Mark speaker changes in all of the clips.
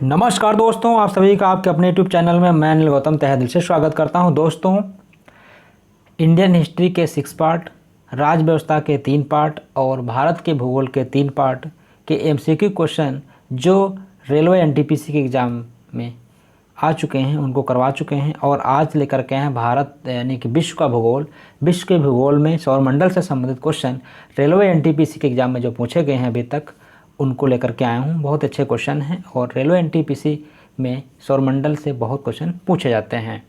Speaker 1: नमस्कार दोस्तों, आप सभी का आपके अपने यूट्यूब चैनल में मैं अनिल गौतम तहे दिल से स्वागत करता हूं। दोस्तों, इंडियन हिस्ट्री के 6 पार्ट, राज्य व्यवस्था के 3 पार्ट और भारत के भूगोल के 3 पार्ट के एमसीक्यू क्वेश्चन जो रेलवे एनटीपीसी के एग्ज़ाम में आ चुके हैं उनको करवा चुके हैं और आज लेकर के हैं भारत यानी कि विश्व का भूगोल। विश्व के भूगोल में सौरमंडल से संबंधित क्वेश्चन रेलवे एनटीपीसी के एग्ज़ाम में जो पूछे गए हैं अभी तक उनको लेकर के आया हूँ। बहुत अच्छे क्वेश्चन हैं और रेलवे एनटीपीसी में सौरमंडल से बहुत क्वेश्चन पूछे जाते हैं।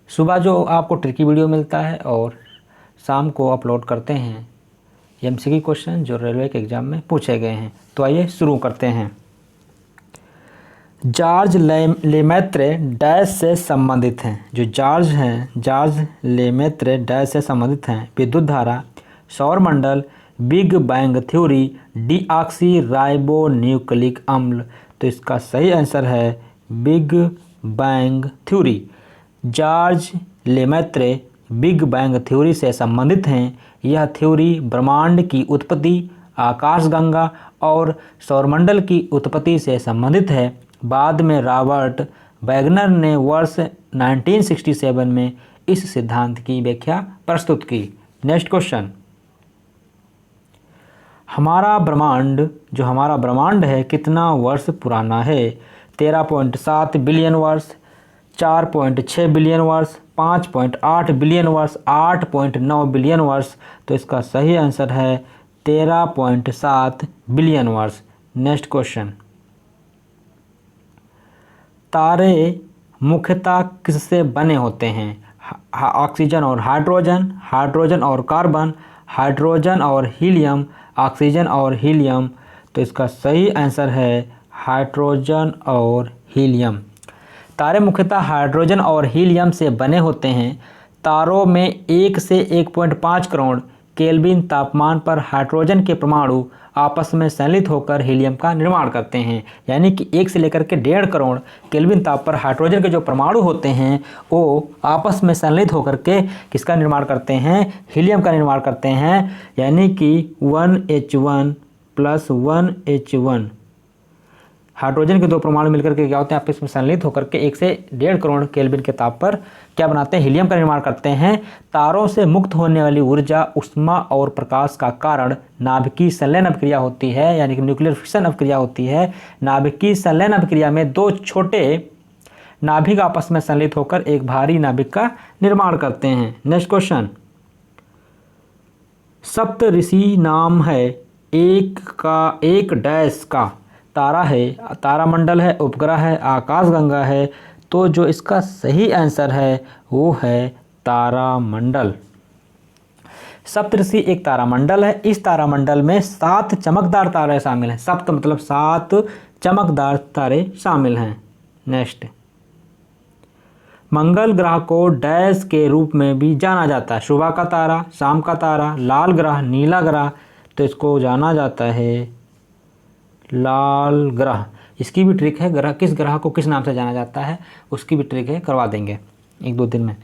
Speaker 1: सुबह जो आपको ट्रिकी वीडियो मिलता है और शाम को अपलोड करते हैं एमसीक्यू क्वेश्चन जो रेलवे के एग्ज़ाम में पूछे गए हैं। तो आइए शुरू करते हैं। जॉर्ज लेमैत्रे डैश से संबंधित हैं। जो जॉर्ज हैं, जॉर्ज लेमैत्रे डैश से संबंधित हैं। विद्युत धारा, सौरमंडल, big bang theory, deoxyribonucleic अम्ल। तो इसका सही आंसर है big bang theory. George Lemaitre big bang theory से संबंधित हैं। यह थ्योरी ब्रह्मांड की उत्पत्ति, आकाशगंगा और सौरमंडल की उत्पत्ति से संबंधित है। बाद में रॉबर्ट वैगनर ने वर्ष 1967 में इस सिद्धांत की व्याख्या प्रस्तुत की। Next question. हमारा ब्रह्मांड है कितना वर्ष पुराना है? 13.7 बिलियन वर्ष, 4.6 बिलियन वर्ष, 5.8 बिलियन वर्ष, 8.9 बिलियन वर्ष। तो इसका सही आंसर है 13.7 बिलियन वर्ष। Next question. तारे मुख्यतः किससे बने होते हैं? ऑक्सीजन और हाइड्रोजन, हाइड्रोजन और कार्बन, हाइड्रोजन और हीलियम, ऑक्सीजन और हीलियम। तो इसका सही आंसर है हाइड्रोजन और हीलियम। तारे मुख्यतः हाइड्रोजन और हीलियम से बने होते हैं। तारों में 1 से 1.5 करोड़ केल्विन तापमान पर हाइड्रोजन के परमाणु आपस में संलित होकर हीलियम का निर्माण करते हैं। यानी कि 1 से लेकर के 1.5 करोड़ केल्विन ताप पर हाइड्रोजन के जो परमाणु होते हैं वो आपस में संलित होकर के किसका निर्माण करते हैं? हीलियम का निर्माण करते हैं। यानी कि 1H1 + 1H1 हाइड्रोजन के 2 परमाणु मिलकर के क्या होते हैं? आपस में संलित होकर के 1 से 1.5 करोड़ केल्विन के ताप पर क्या बनाते हैं? हीलियम का निर्माण करते हैं। तारों से मुक्त होने वाली ऊर्जा, उष्मा और प्रकाश का कारण नाभिकीय संलयन अभिक्रिया होती है, यानी कि न्यूक्लियर फिशन अभिक्रिया होती है। नाभिकीय संलयन अभिक्रिया में 2 छोटे नाभिक आपस में संलित होकर एक भारी नाभिक का निर्माण करते हैं। Next question. सप्तऋषि नाम है एक डैश का तारा है, तारामंडल है, उपग्रह है, आकाशगंगा है। तो जो इसका सही आंसर है वो है तारामंडल। सप्तऋषि एक तारामंडल है। इस तारामंडल में 7 चमकदार तारे शामिल हैं। सप्त मतलब 7 चमकदार तारे शामिल हैं। नेक्स्ट। मंगल ग्रह को डैश के रूप में भी जाना जाता है। सुबह का तारा, शाम का तारा, लाल ग्रह, नीला ग्रह। तो इसको जाना जाता है लाल ग्रह। इसकी भी ट्रिक है, किस ग्रह को किस नाम से जाना जाता है उसकी भी ट्रिक है, करवा देंगे 1-2 दिन में।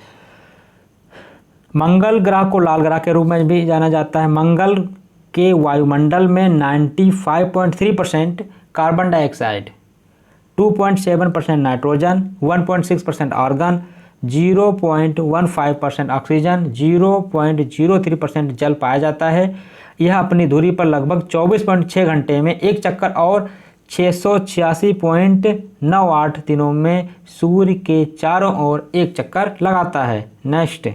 Speaker 1: मंगल ग्रह को लाल ग्रह के रूप में भी जाना जाता है। मंगल के वायुमंडल में 95.3% carbon dioxide, 2.7% nitrogen, 1.6% argon, 0.15% oxygen, 0.03% जल पाया जाता है। यह अपनी दूरी पर लगभग 24.6 घंटे में एक चक्कर और 686.98 दिनों में सूर्य के चारों ओर एक चक्कर लगाता है। नेक्स्ट।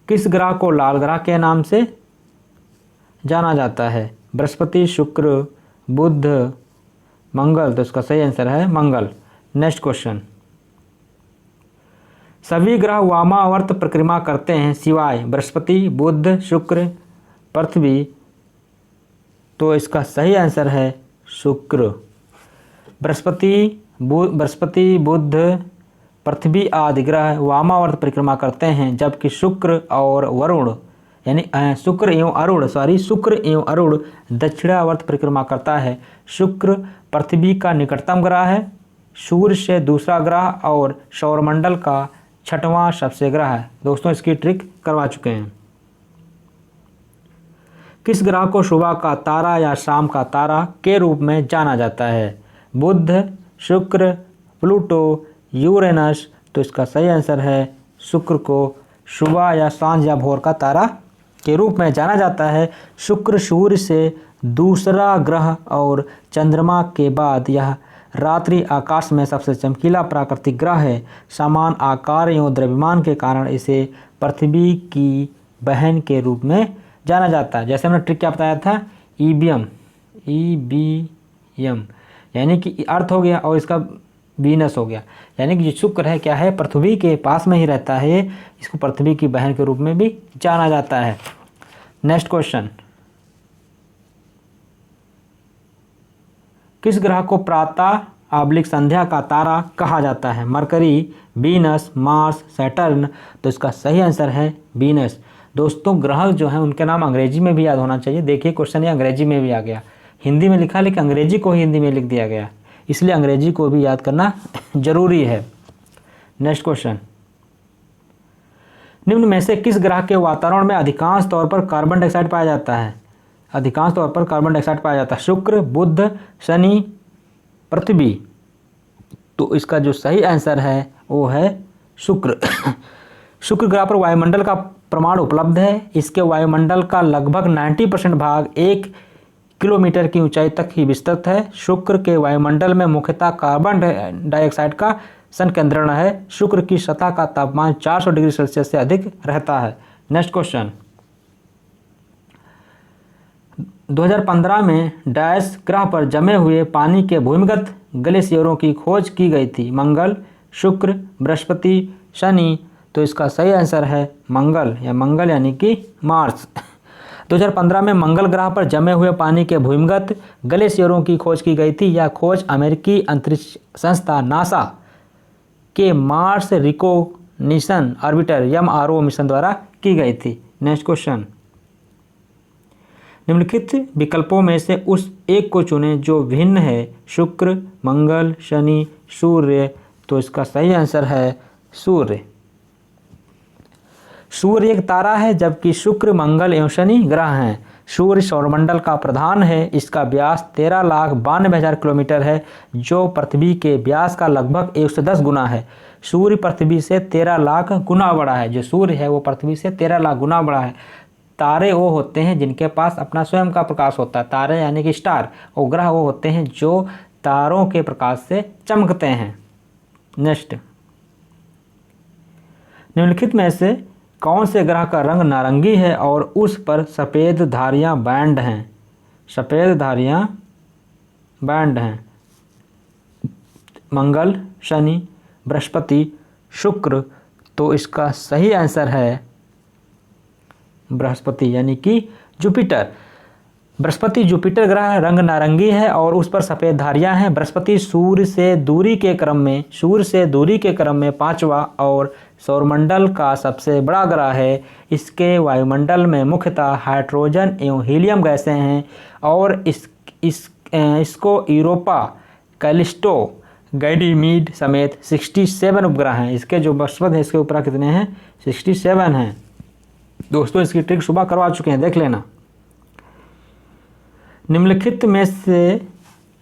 Speaker 1: किस ग्रह को लाल ग्रह के नाम से जाना जाता है? बृहस्पति, शुक्र, बुध, मंगल। तो इसका सही आंसर है मंगल। Next question. सभी ग्रह वामावर्त परिक्रमा करते हैं सिवाय बृहस्पति, बुध, शुक्र, पृथ्वी। तो इसका सही आंसर है शुक्र। बृहस्पति, बुध, पृथ्वी आदि ग्रह वामावर्त परिक्रमा करते हैं, जबकि शुक्र एवं अरुण दक्षिणावर्त परिक्रमा करता है। शुक्र पृथ्वी का निकटतम ग्रह है, सूर्य से दूसरा ग्रह और सौरमंडल का 6वां सबसे ग्रह है। दोस्तों, इसकी ट्रिक करवा चुके हैं। किस ग्रह को सुबह का तारा या शाम का तारा के रूप में जाना जाता है? बुध, शुक्र, प्लूटो, यूरेनस। तो इसका सही आंसर है शुक्र को सुबह या सांझ या भोर का तारा के रूप में जाना जाता है। शुक्र सूर्य से दूसरा ग्रह और चंद्रमा के बाद यह रात्रि आकाश में सबसे चमकीला प्राकृतिक ग्रह है। समान आकार एवं द्रव्यमान के कारण इसे पृथ्वी की बहन के रूप में जाना जाता है। जैसे हमने ट्रिक क्या बताया था, ईबीएम, यानी कि अर्थ हो गया और इसका वीनस हो गया, यानी कि जो शुक्र है क्या है, पृथ्वी के पास में ही रहता है, इसको पृथ्वी की बहन के रूप में भी जाना जाता है। नेक्स्ट क्वेश्चन, किस ग्रह को प्रातः संध्या का तारा कहा जाता है? Mercury, Venus, Mars, Saturn. तो इसका सही आंसर है वीनस। दोस्तों ग्रह जो हैं उनके नाम अंग्रेजी में भी याद होना चाहिए। देखिए क्वेश्चन ये अंग्रेजी में भी आ गया, हिंदी में लिखा लेकिन अंग्रेजी को ही हिंदी में लिख दिया गया, इसलिए अंग्रेजी को भी याद करना जरूरी है। नेक्स्ट क्वेश्चन, निम्न में से किस ग्रह के वातावरण में अधिकांश तौर पर कार्बन डाइऑक्साइड पाया जाता है? अधिकांश तौर पर कार्बन डाइऑक्साइड पाया जाता है। शुक्र, बुध, शनि, पृथ्वी। तो इसका जो सही आंसर है वो है शुक्र। शुक्र ग्रह पर वायुमंडल का प्रमाण उपलब्ध है। इसके वायुमंडल का लगभग 90% भाग 1 किलोमीटर की ऊंचाई तक ही विस्तृत है। शुक्र के वायुमंडल में मुख्यतः कार्बन डाइऑक्साइड का संकेंद्रण है। शुक्र की सतह का तापमान 400 डिग्री सेल्सियस से अधिक रहता है। नेक्स्ट क्वेश्चन, 2015 में डैश ग्रह पर जमे हुए पानी के भूमिगत ग्लेशियरों की खोज की गई थी? मंगल, शुक्र, बृहस्पति, शनि। तो इसका सही आंसर है मंगल, या मंगल यानी कि मार्स। 2015 में मंगल ग्रह पर जमे हुए पानी के भूमिगत ग्लेशियरों की खोज की गई थी। यह खोज अमेरिकी अंतरिक्ष संस्था नासा के Mars recognition orbiter MRO mission द्वारा की गई थी। नेक्स्ट क्वेश्चन, निम्नलिखित विकल्पों में से उस एक को चुनें जो भिन्न है। शुक्र, मंगल, शनि, सूर्य। तो इसका सही आंसर है सूर्य। सूर्य एक तारा है जबकि शुक्र, मंगल एवं शनि ग्रह हैं। सूर्य सौरमंडल का प्रधान है। इसका व्यास 13,92,000 किलोमीटर है, जो पृथ्वी के व्यास का लगभग 110 गुना है। सूर्य पृथ्वी से 13 लाख गुना बड़ा है। जो सूर्य है वो पृथ्वी से 13 लाख गुना बड़ा है। तारे वो होते हैं जिनके पास अपना स्वयं का प्रकाश होता है, तारे यानी कि स्टार। और ग्रह वो होते हैं जो तारों के प्रकाश से चमकते हैं। नेक्स्ट, निम्नलिखित में से कौन से ग्रह का रंग नारंगी है और उस पर सफ़ेद धारियां बैंड हैं? सफ़ेद धारियां बैंड हैं। मंगल, शनि, बृहस्पति, शुक्र। तो इसका सही आंसर है बृहस्पति यानी कि जुपिटर। बृहस्पति जुपिटर ग्रह रंग नारंगी है और उस पर सफ़ेद धारियां हैं। बृहस्पति सूर्य से दूरी के क्रम में 5वां और सौरमंडल का सबसे बड़ा ग्रह है। इसके वायुमंडल में मुख्यतः हाइड्रोजन एवं हीलियम गैसें हैं और इसको यूरोपा, कैलिस्टो, गैनीमीड समेत 67 उपग्रह हैं। इसके जो बृहस्पति है इसके उपग्रह कितने हैं? 67 हैं। दोस्तों इसकी ट्रिक सुबह करवा चुके हैं, देख लेना।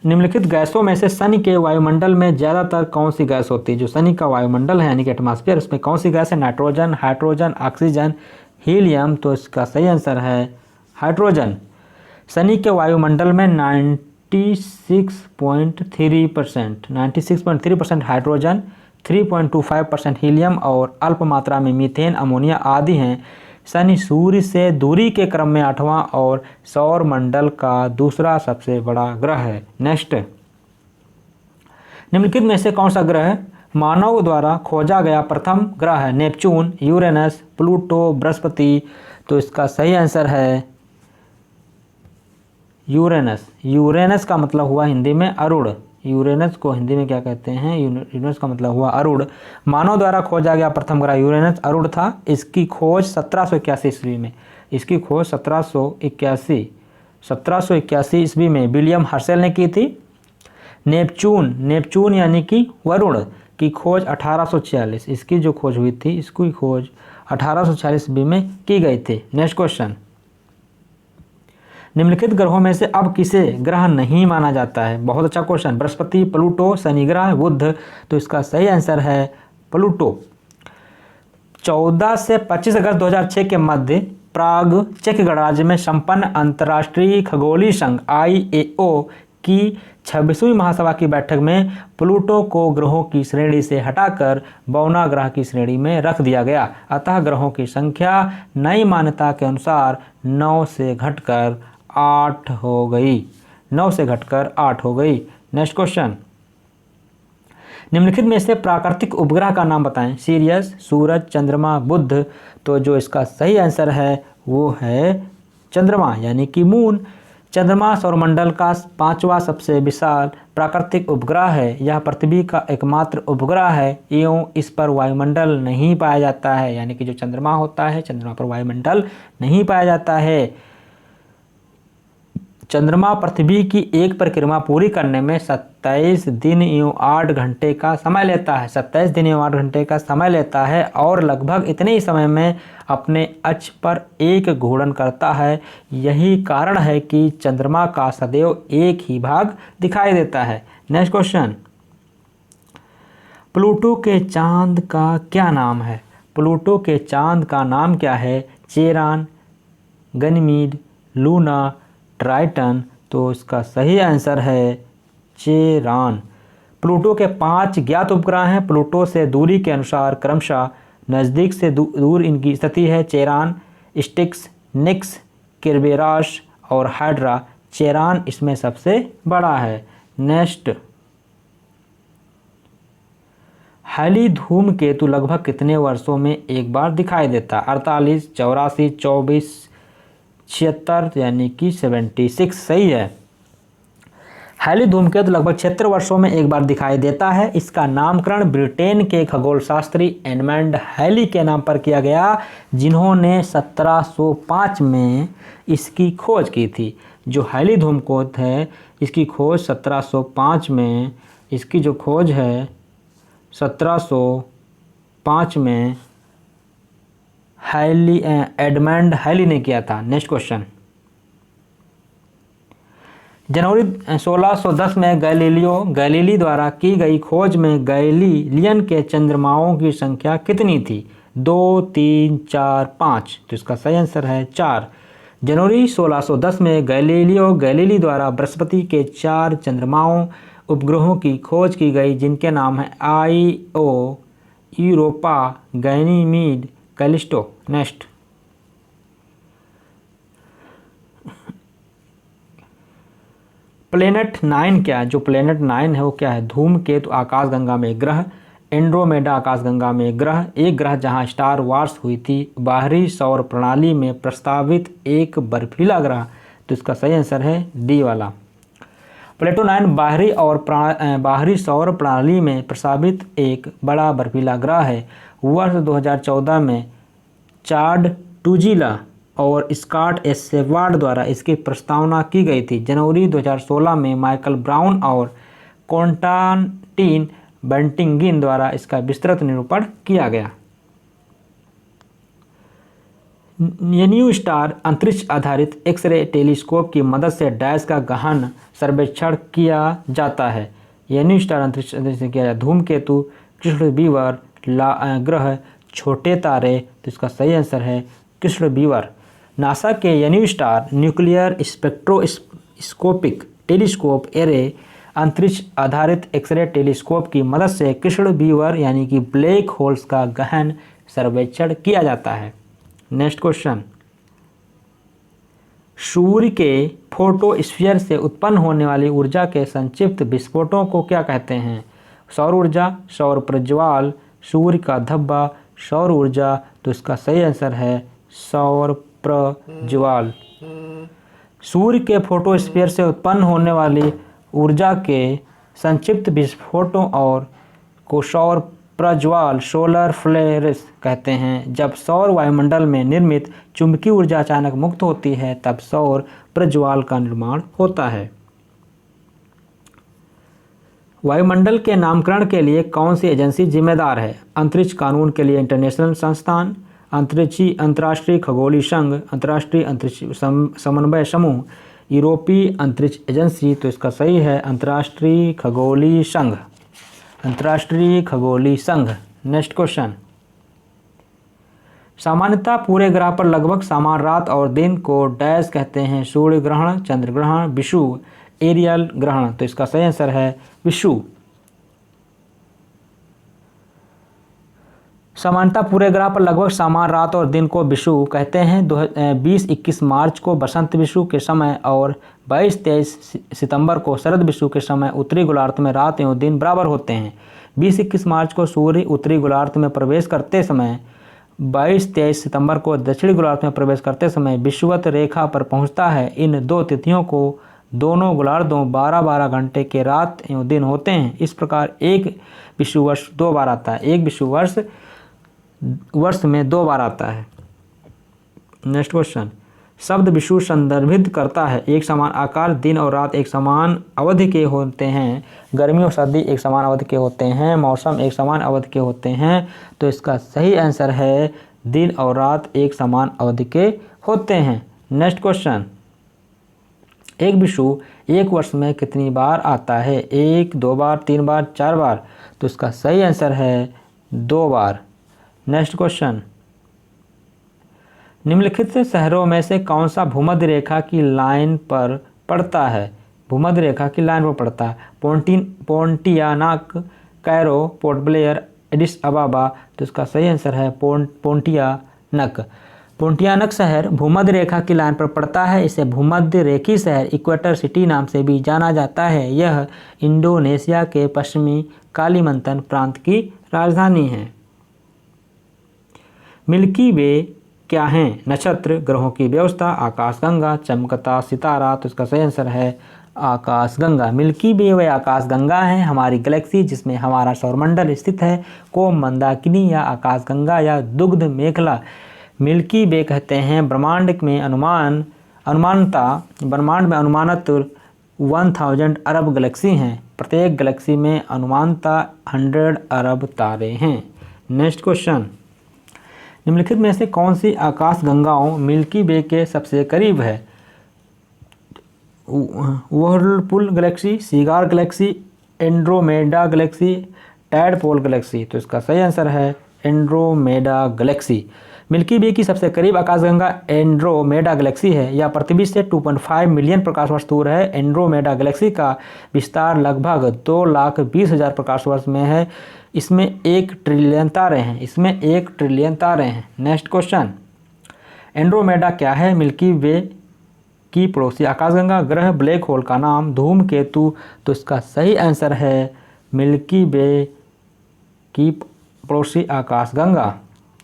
Speaker 1: निम्नलिखित गैसों में से शनि के वायुमंडल में ज़्यादातर कौन सी गैस होती है? जो शनि का वायुमंडल है यानी कि एटमॉस्फेयर, उसमें कौन सी गैस है? Nitrogen, hydrogen, oxygen, helium. तो इसका सही आंसर है हाइड्रोजन। शनि के वायुमंडल में 96.3% हाइड्रोजन, 3.25% हीलियम और अल्प मात्रा में मीथेन, अमोनिया आदि हैं। शनि सूर्य से दूरी के क्रम में 8वां और सौर मंडल का दूसरा सबसे बड़ा ग्रह है। नेक्स्ट, निम्नलिखित में से कौन सा ग्रह मानव द्वारा खोजा गया प्रथम ग्रह है? Neptune, Uranus, Pluto, Brihaspati. तो इसका सही आंसर है यूरेनस। यूरेनस का मतलब हुआ हिंदी में अरुण। यूरेनस को हिंदी में क्या कहते हैं? यूरेनस का मतलब हुआ अरुण। मानव द्वारा खोजा गया प्रथम ग्रह यूरेनस अरुण था। इसकी खोज 1781 ईस्वी में 1781 ईस्वी में विलियम हर्शेल ने की थी। नेपच्यून यानी कि वरुण की खोज 1846, इसकी जो खोज हुई थी इसकी खोज 1846 ईस्वी में की गई थी। नेक्स्ट क्वेश्चन, निम्नलिखित ग्रहों में से अब किसे ग्रह नहीं माना जाता है? बहुत अच्छा क्वेश्चन। बृहस्पति, प्लूटो, शनि ग्रह, बुध। तो इसका सही आंसर है प्लूटो। 14 से 25 अगस्त 2006 के मध्य प्राग चेक गणराज्य में संपन्न अंतर्राष्ट्रीय खगोलीय संघ IAO की 26वीं महासभा की बैठक में प्लूटो को ग्रहों की श्रेणी से हटाकर बौना ग्रह की श्रेणी में रख दिया गया। अतः ग्रहों की संख्या नई मान्यता के अनुसार 9 से घटकर 8 हो गई। 9 से घटकर 8 हो गई। नेक्स्ट क्वेश्चन, निम्नलिखित में से प्राकृतिक उपग्रह का नाम बताएं। सीरियस, सूरज, चंद्रमा, बुध। तो जो इसका सही आंसर है वो है चंद्रमा यानी कि मून। चंद्रमा सौरमंडल का 5वां सबसे विशाल प्राकृतिक उपग्रह है। यह पृथ्वी का एकमात्र उपग्रह है एवं इस पर वायुमंडल नहीं पाया जाता है, यानी कि जो चंद्रमा होता है चंद्रमा पर वायुमंडल नहीं पाया जाता है। चंद्रमा पृथ्वी की एक परिक्रमा पूरी करने में 27 दिन एवं 8 घंटे का समय लेता है। 27 दिन एवं 8 घंटे का समय लेता है और लगभग इतने ही समय में अपने अक्ष पर एक घूर्णन करता है। यही कारण है कि चंद्रमा का सदैव एक ही भाग दिखाई देता है। नेक्स्ट क्वेश्चन, प्लूटो के चांद का क्या नाम है? प्लूटो के चांद का नाम क्या है? Charon, Ganymede, Luna, Triton. तो इसका सही आंसर है चेरान। प्लूटो के 5 ज्ञात उपग्रह हैं। प्लूटो से दूरी के अनुसार क्रमशः नज़दीक से दूर इनकी स्थिति है चेरान, स्टिक्स, निक्स, किर्बेरास और हाइड्रा। चेरान इसमें सबसे बड़ा है। नेक्स्ट, हैली धूमकेतु लगभग कितने वर्षों में एक बार दिखाई देता? 48, 84, 24, 76 यानी कि 76 सही है। हैली धूमकेतु लगभग 76 वर्षों में एक बार दिखाई देता है। इसका नामकरण ब्रिटेन के खगोल शास्त्री एडमंड हैली के नाम पर किया गया, जिन्होंने 1705 में इसकी खोज की थी। जो हैली धूमकेतु है इसकी खोज 1705 में, इसकी जो खोज है 1705 में हैली एडमंड हैली ने किया था। नेक्स्ट क्वेश्चन, जनवरी 1610 में गैलीली द्वारा की गई खोज में गैलीलियन के चंद्रमाओं की संख्या कितनी थी? 2, 3, 4, 5। तो इसका सही आंसर है 4। जनवरी 1610 में गैलीली द्वारा बृहस्पति के 4 चंद्रमाओं उपग्रहों की खोज की गई, जिनके नाम है IO, Europa, Ganymede, Callisto. Next, planet 9 क्या है? जो प्लेनेट 9 है वो क्या है? धूमकेतु आकाशगंगा में ग्रह, एंड्रोमेडा आकाशगंगा में ग्रह, एक ग्रह जहां स्टार वार्स हुई थी, बाहरी सौर प्रणाली में प्रस्तावित एक बर्फीला ग्रह। तो इसका सही आंसर है डी वाला। प्लेटो 9 बाहरी सौर प्रणाली में प्रस्तावित एक बड़ा बर्फीला ग्रह है। वर्ष 2014 में चार्ड टूजिला और स्कॉट एस सेवार्ड द्वारा इसकी प्रस्तावना की गई थी। जनवरी 2016 में माइकल ब्राउन और कॉन्स्टेंटिन बंटिंगिन द्वारा इसका विस्तृत निरूपण किया गया। न्यू स्टार अंतरिक्ष आधारित एक्सरे टेलीस्कोप की मदद से डैश का गहन सर्वेक्षण किया जाता है। न्यू स्टार अंतरिक्ष से किया जाता है। धूमकेतु, कृष्ण बीवर, ग्रह, छोटे तारे। तो इसका सही आंसर है कृष्ण बीवर। नासा के new star nuclear spectroscopic telescope array अंतरिक्ष आधारित एक्सरे टेलीस्कोप की मदद से कृष्ण बीवर यानी कि ब्लैक होल्स का गहन सर्वेक्षण किया जाता है। नेक्स्ट क्वेश्चन, सूर्य के फोटोस्फीयर से उत्पन्न होने वाली ऊर्जा के संक्षिप्त विस्फोटों को क्या कहते हैं? सौर ऊर्जा, सौर प्रज्वाल, सूर्य का धब्बा, सौर ऊर्जा। तो इसका सही आंसर है सौर प्रज्वाल। सूर्य के फोटोस्फीयर से उत्पन्न होने वाली ऊर्जा के संक्षिप्त विस्फोटों और को सौर प्रज्वाल, सोलर फ्लेयर्स कहते हैं। जब सौर वायुमंडल में निर्मित चुंबकीय ऊर्जा अचानक मुक्त होती है तब सौर प्रज्वाल का निर्माण होता है। वायुमंडल के नामकरण के लिए कौन सी एजेंसी जिम्मेदार है? अंतरिक्ष कानून के लिए इंटरनेशनल संस्थान, अंतर्राष्ट्रीय खगोलीय संघ, अंतर्राष्ट्रीय अंतरिक्ष समन्वय समूह, यूरोपीय अंतरिक्ष एजेंसी। तो इसका सही है अंतर्राष्ट्रीय खगोलीय संघ, अंतर्राष्ट्रीय खगोलीय संघ। नेक्स्ट क्वेश्चन, सामान्यतः पूरे ग्रह पर लगभग समान रात और दिन को डैश कहते हैं? सूर्य ग्रहण, चंद्र ग्रहण, विषुव, एरियल ग्रहण। तो इसका सही आंसर है विषुव। सामान्यतः पूरे ग्रह पर लगभग समान रात और दिन को विषुव कहते हैं। 20-21 मार्च को बसंत विषुव के समय और 22-23 सितंबर को शरद विषुव के समय उत्तरी गोलार्ध में रात एवं दिन बराबर होते हैं। 20-21 मार्च को सूर्य उत्तरी गोलार्ध में प्रवेश करते समय, 22-23 सितंबर को दक्षिणी गोलार्ध में प्रवेश करते समय विषुवत रेखा पर पहुंचता है। इन दो तिथियों को दोनों गोलार्धों 12-12 घंटे के रात एवं दिन होते हैं। इस प्रकार एक विषुवर्ष 2 बार आता है, एक विषुवर्ष वर्ष में 2 बार आता है। नेक्स्ट क्वेश्चन, शब्द विषुव संदर्भित करता है? एक समान आकार, दिन और रात एक समान अवधि के होते हैं, गर्मी और सर्दी एक समान अवधि के होते हैं, मौसम एक समान अवधि के होते हैं। तो इसका सही आंसर है दिन और रात एक समान अवधि के होते हैं। नेक्स्ट क्वेश्चन, एक विषुव एक वर्ष में कितनी बार आता है? 1, 2 बार, 3 बार, 4 बार। तो इसका सही आंसर है 2 बार। नेक्स्ट क्वेश्चन, निम्नलिखित शहरों में से कौन सा भूमध्य रेखा की लाइन पर पड़ता है? भूमध्य रेखा की लाइन पर पड़ता है? Pontianak, Cairo, Port Blair, Addis Ababa. तो इसका सही आंसर है पोंटियानक। पोंटियानक शहर भूमध्य रेखा की लाइन पर पड़ता है। इसे भूमध्य रेखी शहर, इक्वेटर सिटी नाम से भी जाना जाता है। यह इंडोनेशिया के पश्चिमी कालीमंतन प्रांत की राजधानी है। मिल्की वे क्या हैं? नक्षत्र, ग्रहों की व्यवस्था, आकाशगंगा, चमकता सितारा। तो इसका सही आंसर है आकाशगंगा। मिल्की वे व आकाशगंगा है हमारी गैलेक्सी जिसमें हमारा सौरमंडल स्थित है, को मंदाकिनी या आकाशगंगा या दुग्ध मेखला मिल्की वे कहते हैं। ब्रह्मांड में अनुमानत 1000 अरब गैलेक्सी हैं। प्रत्येक गैलेक्सी में अनुमानता 100 अरब तारे हैं। नेक्स्ट क्वेश्चन, निम्नलिखित में से कौन सी आकाशगंगाओं मिल्की वे के सबसे करीब है? Whirlpool galaxy, Cigar galaxy, Andromeda galaxy, Tadpole galaxy. तो इसका सही आंसर है एंड्रोमेडा गैलेक्सी। मिल्की वे की सबसे करीब आकाशगंगा एंड्रोमेडा गैलेक्सी है। यह पृथ्वी से 2.5 मिलियन प्रकाश वर्ष दूर है। एंड्रोमेडा गैलेक्सी का विस्तार लगभग 2,20,000 प्रकाश वर्ष में है। इसमें 1 ट्रिलियन तारे हैं। नेक्स्ट क्वेश्चन, एंड्रोमेडा क्या है? मिल्की वे की पड़ोसी आकाशगंगा, ग्रह, ब्लैक होल का नाम, धूमकेतु। तो इसका सही आंसर है मिल्की वे की पड़ोसी आकाशगंगा।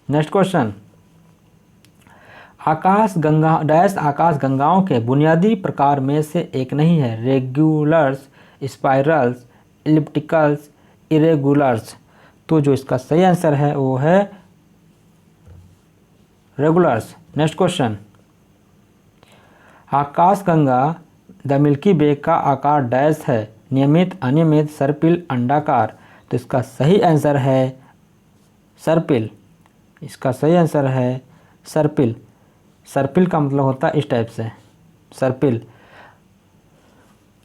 Speaker 1: नेक्स्ट क्वेश्चन, आकाशगंगाओं के बुनियादी प्रकार में से एक नहीं है? Regulars, spirals, ellipticals, irregulars. तो जो इसका सही आंसर है वो है रेगुलर्स। नेक्स्ट क्वेश्चन, आकाशगंगा द मिल्की वे का आकार डैश है? नियमित, अनियमित, सर्पिल, अंडाकार। तो इसका सही आंसर है सर्पिल। इसका सही आंसर है सर्पिल। सर्पिल का मतलब होता है इस टाइप से, सर्पिल।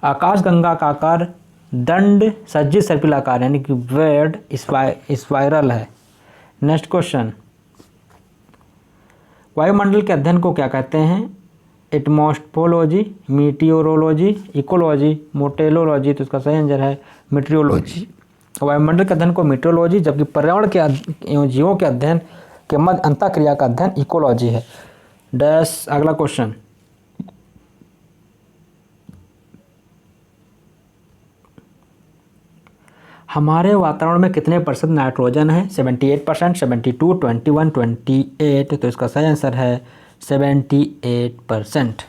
Speaker 1: आकाशगंगा का आकार दंड सज्जित सर्पिल आकार यानी कि वेड स्पाइरल है। नेक्स्ट क्वेश्चन, वायुमंडल के अध्ययन को क्या कहते हैं? एटमॉस्फोलॉजी, मीटियोरोलॉजी, इकोलॉजी, मोटेलोलॉजी। तो इसका सही आंसर है मीटियोलॉजी। वायुमंडल के अध्ययन को मीटियोलॉजी, जबकि पर्यावरण के एवं जीवों के अध्ययन के मध्य अंतःक्रिया का अध्ययन इकोलॉजी है। डैश अगला क्वेश्चन, हमारे वातावरण में कितने % नाइट्रोजन है? 78%, 72, 21, 28। तो इसका सही आंसर है 78%।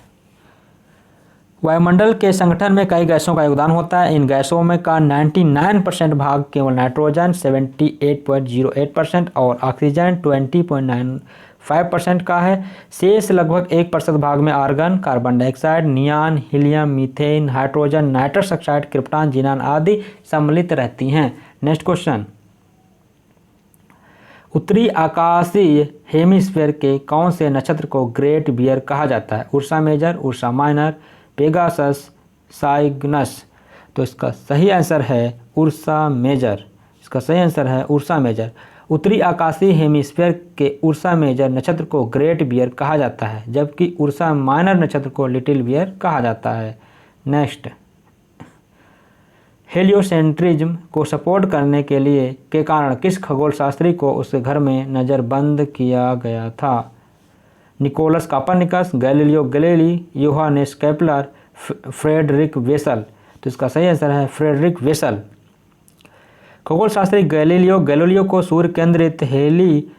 Speaker 1: वायुमंडल के संगठन में कई गैसों का योगदान होता है। इन गैसों में का 99% भाग केवल नाइट्रोजन 78.08% और ऑक्सीजन 20.95% का है। शेष लगभग 1% भाग में argon, carbon dioxide, neon, helium, methane, hydrogen, nitrous oxide, krypton, xenon आदि सम्मिलित रहती हैं। नेक्स्ट क्वेश्चन, उत्तरी आकाशीय हेमिस्फीयर के कौन से नक्षत्र को ग्रेट बियर कहा जाता है? Ursa Major, Ursa Minor, Pegasus, Cygnus. तो इसका सही आंसर है उर्सा मेजर। इसका सही आंसर है उर्सा मेजर। उत्तरी आकाशीय हेमिस्फीयर के उर्सा मेजर नक्षत्र को ग्रेट बियर कहा जाता है, जबकि उर्सा माइनर नक्षत्र को लिटिल बियर कहा जाता है। नेक्स्ट, हेलियोसेंट्रिज्म को सपोर्ट करने के कारण किस खगोल शास्त्री को उसके घर में नज़रबंद किया गया था? Nicolaus Copernicus, Galileo Galilei, Johannes Kepler, Friedrich Bessel. तो इसका सही आंसर है फ्रेडरिक वेसल। खगोल शास्त्री गैलीलियो को सूर्य केंद्रित हेलिसेंट्रिक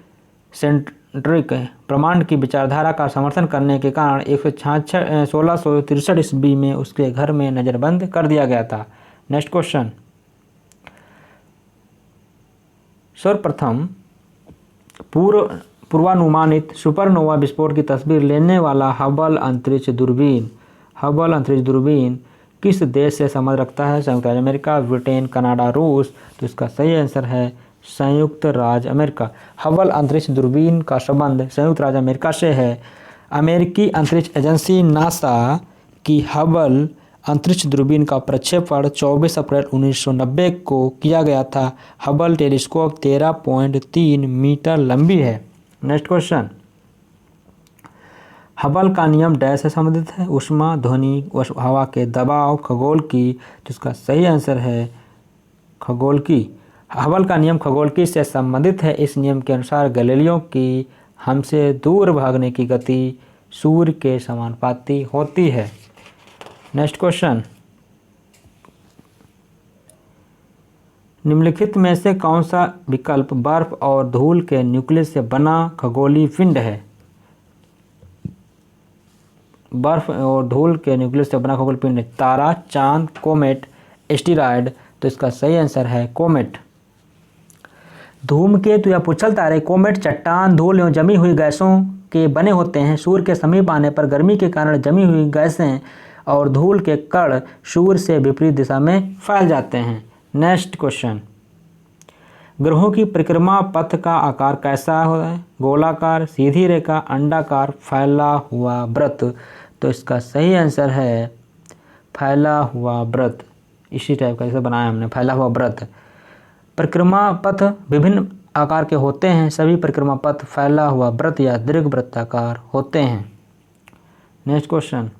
Speaker 1: ब्रह्मांड की विचारधारा का समर्थन करने के कारण 1663 ईस्वी में उसके घर में नज़रबंद कर दिया गया था। नेक्स्ट क्वेश्चन, सर्वप्रथम पूर्वानुमानित सुपरनोवा विस्फोट की तस्वीर लेने वाला हबल अंतरिक्ष दूरबीन किस देश से संबंध रखता है? संयुक्त राज्य अमेरिका, ब्रिटेन, कनाडा, रूस। तो इसका सही आंसर है संयुक्त राज्य अमेरिका। हबल अंतरिक्ष दूरबीन का संबंध संयुक्त राज्य अमेरिका से है। अमेरिकी अंतरिक्ष एजेंसी नासा की हबल अंतरिक्ष दूरबीन का प्रक्षेपण 24 अप्रैल 1990 को किया गया था। हबल टेलीस्कोप 13.3 मीटर लंबी है। नेक्स्ट क्वेश्चन, हबल का नियम डैश से संबंधित है? ऊष्मा, ध्वनि, हवा के दबाव, खगोल की। तो इसका सही आंसर है खगोल की। हबल का नियम खगोल की से संबंधित है। इस नियम के अनुसार गैलीलियो की हमसे दूर भागने की गति सूर्य के समानुपाती होती है। नेक्स्ट क्वेश्चन, निम्नलिखित में से कौन सा विकल्प बर्फ और धूल के न्यूक्लियस से बना खगोलीय पिंड है? बर्फ और धूल के न्यूक्लियस से बना खगोलीय पिंड, तारा, चांद, कोमेट, एस्टेरॉयड। तो इसका सही आंसर है कोमेट। धूमकेतु या पुच्छल तारे कोमेट चट्टान, धूल एवं जमी हुई गैसों के बने होते हैं। सूर्य के समीप आने पर गर्मी के कारण जमी हुई गैसें और धूल के कण सूर्य से विपरीत दिशा में फैल जाते हैं। नेक्स्ट क्वेश्चन, ग्रहों की परिक्रमा पथ का आकार कैसा है? गोलाकार, सीधी रेखा, अंडाकार, फैला हुआ वृत्त। तो इसका सही आंसर है फैला हुआ वृत्त। इसी टाइप का इसे बनाया हमने, फैला हुआ वृत्त। परिक्रमा पथ विभिन्न आकार के होते हैं। सभी परिक्रमा पथ फैला हुआ वृत्त या दीर्घवृत्ताकार होते हैं। नेक्स्ट क्वेश्चन,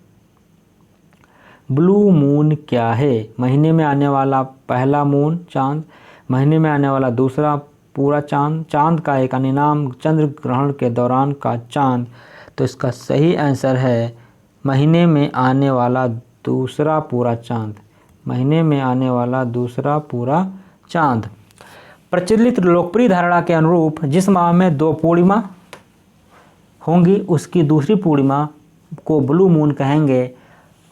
Speaker 1: ब्लू मून क्या है? महीने में आने वाला पहला मून चांद, महीने में आने वाला दूसरा पूरा चांद, चांद का एक अन्य नाम, चंद्र ग्रहण के दौरान का चांद। तो इसका सही आंसर है महीने में आने वाला दूसरा पूरा चांद। महीने में आने वाला दूसरा पूरा चांद। प्रचलित लोकप्रिय धारणा के अनुरूप जिस माह में 2 पूर्णिमा होंगी उसकी दूसरी पूर्णिमा को ब्लू मून कहेंगे।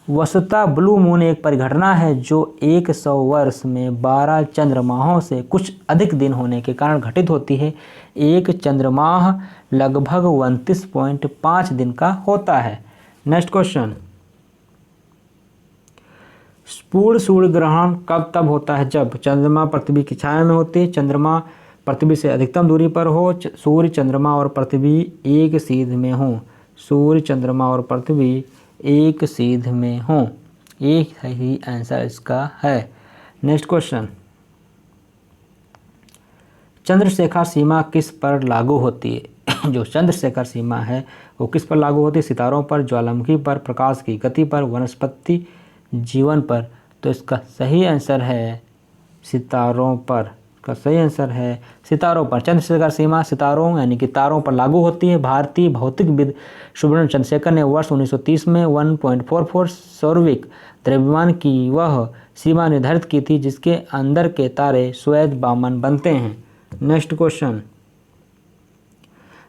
Speaker 1: वस्तुतः ब्लू मून एक परिघटना है जो 100 वर्ष में 12 चंद्रमाहों से कुछ अधिक दिन होने के कारण घटित होती है। एक चंद्रमाह लगभग 29.5 दिन का होता है। नेक्स्ट क्वेश्चन, पूर्ण सूर्य ग्रहण कब तब होता है? जब चंद्रमा पृथ्वी की छाया में होती, चंद्रमा पृथ्वी से अधिकतम दूरी पर हो, सूर्य, चंद्रमा और पृथ्वी एक सीध में हो। सूर्य, चंद्रमा और पृथ्वी एक सीध में हो। एक सही आंसर इसका है। नेक्स्ट क्वेश्चन, चंद्रशेखर सीमा किस पर लागू होती है? जो चंद्रशेखर सीमा है वो किस पर लागू होती है? सितारों पर, ज्वालामुखी पर, प्रकाश की गति पर, वनस्पति जीवन पर। तो इसका सही आंसर है सितारों पर। इसका सही आंसर है सितारों पर। चंद्रशेखर सीमा सितारों यानी कि तारों पर लागू होती है। भारतीय भौतिकविद सुब्रमण्यम चंद्रशेखर ने वर्ष 1930 में 1.44 सौरविक द्रव्यमान की वह सीमा निर्धारित की थी जिसके अंदर के तारे श्वेत बामन बनते हैं। नेक्स्ट क्वेश्चन,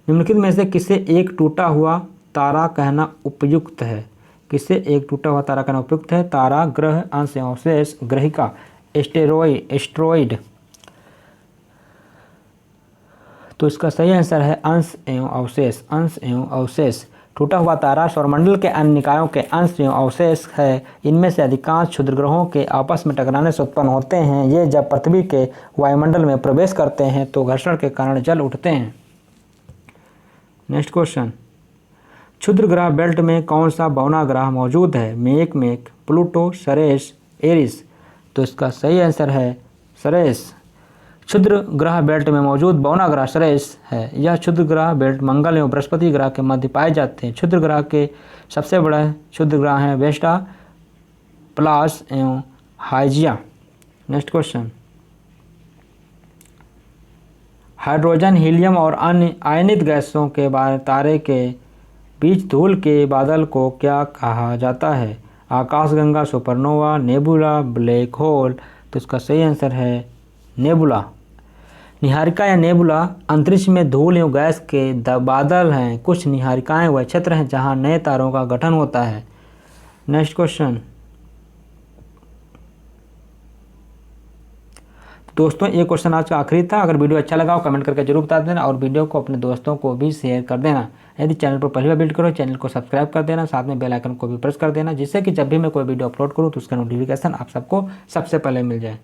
Speaker 1: निम्नलिखित में से किसे एक टूटा हुआ तारा कहना उपयुक्त है? किसे एक टूटा हुआ तारा कहना उपयुक्त है? तारा, ग्रह, अंश एवं अवशेष, ग्रहिका, एस्टेरॉइड। तो इसका सही आंसर है अंश एवं अवशेष। अंश एवं अवशेष। टूटा हुआ तारा सौरमंडल के अन्य निकायों के अंश एवं अवशेष है। इनमें से अधिकांश क्षुद्रग्रहों के आपस में टकराने से उत्पन्न होते हैं। ये जब पृथ्वी के वायुमंडल में प्रवेश करते हैं तो घर्षण के कारण जल उठते हैं। नेक्स्ट क्वेश्चन, क्षुद्र ग्रह बेल्ट में कौन सा बौना ग्रह मौजूद है? मेक, प्लूटो, सरेस, एरिस। तो इसका सही आंसर है सरेस। क्षुद्र ग्रह बेल्ट में मौजूद बौना ग्रह सरेस है। यह क्षुद्र ग्रह बेल्ट मंगल एवं बृहस्पति ग्रह के मध्य पाए जाते हैं। क्षुद्र ग्रह के सबसे बड़े क्षुद्र ग्रह हैं वेस्टा, प्लास एवं Hygiea. Next question, hydrogen, helium और अन्य आयनित गैसों के तारे के बीच धूल के बादल को क्या कहा जाता है? आकाशगंगा, सुपरनोवा, नेबुला, ब्लैक होल। तो इसका सही आंसर है नेबुला। निहारिका या नेबुला अंतरिक्ष में धूल एवं गैस के बादल हैं। कुछ निहारिकाएं वह क्षेत्र हैं जहां नए तारों का गठन होता है। नेक्स्ट क्वेश्चन, दोस्तों ये क्वेश्चन आज का आखिरी था। अगर वीडियो अच्छा लगा हो कमेंट करके जरूर बता देना और वीडियो को अपने दोस्तों को भी शेयर कर देना। यदि चैनल पर पहली बार विजिट करो चैनल को सब्सक्राइब कर देना, साथ में बेल आइकन को भी प्रेस कर देना, जिससे कि जब भी मैं कोई वीडियो अपलोड करूँ तो उसका नोटिफिकेशन आप सबको सबसे पहले मिल जाए।